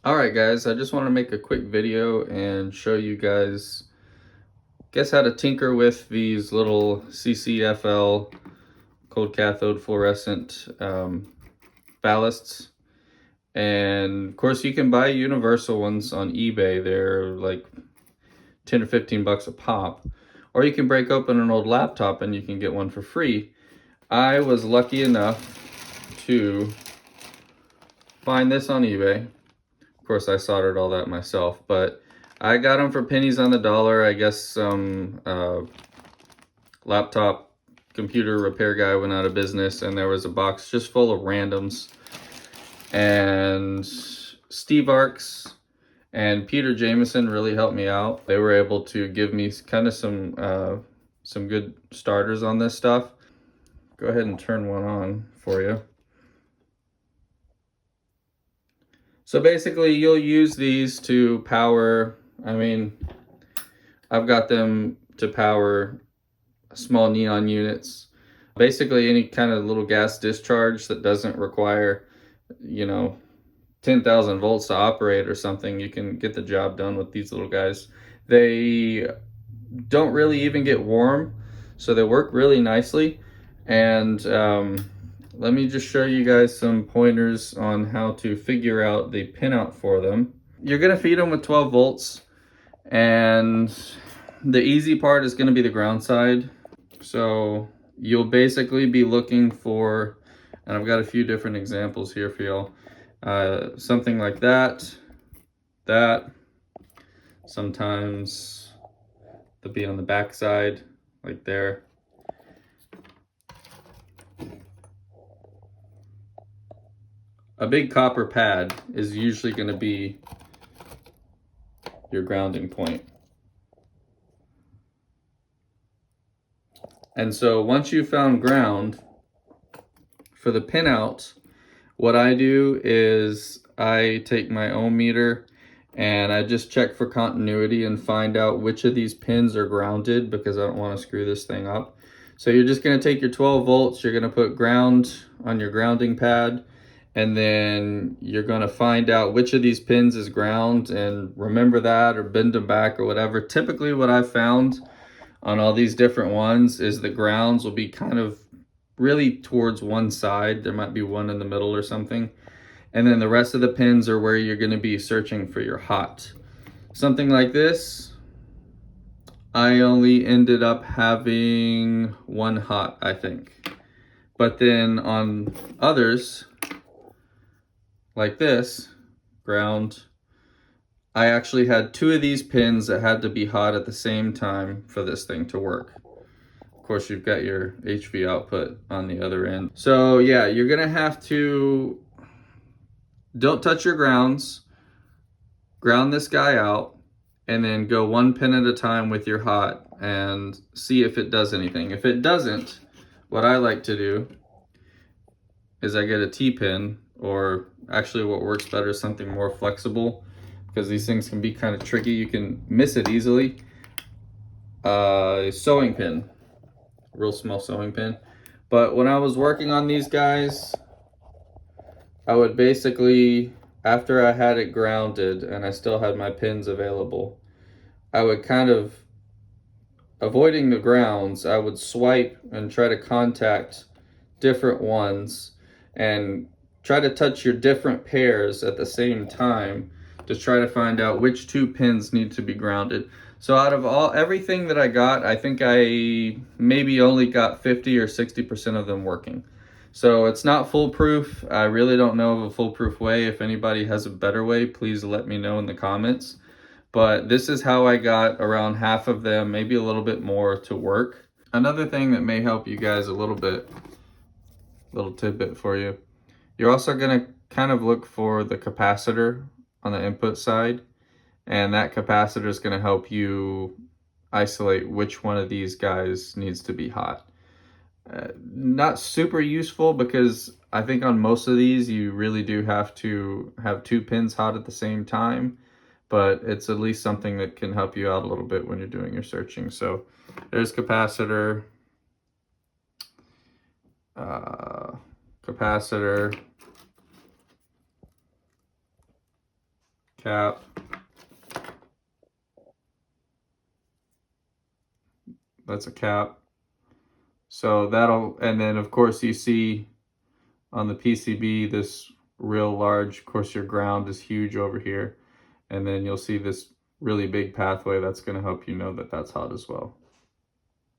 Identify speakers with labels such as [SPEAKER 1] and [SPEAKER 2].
[SPEAKER 1] Alright guys, I just want to make a quick video and show you guys, how to tinker with these little CCFL cold cathode fluorescent ballasts. And of course you can buy universal ones on eBay. They're like 10 or 15 bucks a pop. Or you can break open an old laptop and you can get one for free. I was lucky enough to find this on eBay. Of course, I soldered all that myself, but I got them for pennies on the dollar. I guess some laptop computer repair guy went out of business, and there was a box just full of randoms. And Steve Arks and Peter Jameson really helped me out. They were able to give me kind of some good starters on this stuff. Go ahead and turn one on for you. So basically you'll use these to power, I've got them to power small neon units. Basically any kind of little gas discharge that doesn't require, 10,000 volts to operate or something. You can get the job done with these little guys. They don't really even get warm, so they work really nicely. And let me just show you guys some pointers on how to figure out the pinout for them. You're gonna feed them with 12 volts, and the easy part is gonna be the ground side. So you'll basically be looking for, and I've got a few different examples here for y'all, something like that, sometimes they'll be on the back side, like there. A big copper pad is usually going to be your grounding point. And so once you've found ground, for the pinout, what I do is I take my ohm meter and I just check for continuity and find out which of these pins are grounded, because I don't want to screw this thing up. So you're just going to take your 12 volts, you're going to put ground on your grounding pad, and then you're going to find out which of these pins is ground and remember that, or bend them back or whatever. Typically what I've found on all these different ones is the grounds will be kind of really towards one side. There might be one in the middle or something. And then the rest of the pins are where you're going to be searching for your hot. Something like this, I only ended up having one hot, I think. But then on others, like this, ground, I actually had two of these pins that had to be hot at the same time for this thing to work. Of course, you've got your HV output on the other end. So yeah, you're gonna have to, don't touch your grounds, ground this guy out, and then go one pin at a time with your hot and see if it does anything. If it doesn't, what I like to do is I get a T-pin, or actually what works better is something more flexible, because these things can be kind of tricky. You can miss it easily. A sewing pin, real small sewing pin. But when I was working on these guys, I would basically, after I had it grounded and I still had my pins available, I would kind of, avoiding the grounds, I would swipe and try to contact different ones and try to touch your different pairs at the same time to try to find out which two pins need to be grounded. So out of everything that I got, I think I maybe only got 50 or 60% of them working. So it's not foolproof. I really don't know of a foolproof way. If anybody has a better way, please let me know in the comments. But this is how I got around half of them, maybe a little bit more, to work. Another thing that may help you guys a little bit, little tidbit for you, you're also going to kind of look for the capacitor on the input side, and that capacitor is going to help you isolate which one of these guys needs to be hot. Not super useful, because I think on most of these you really do have to have two pins hot at the same time, but it's at least something that can help you out a little bit when you're doing your searching. So there's capacitor, capacitor, cap. That's a cap. So that'll, and then of course you see on the PCB this real large, of course your ground is huge over here. And then you'll see this really big pathway that's going to help you know that that's hot as well.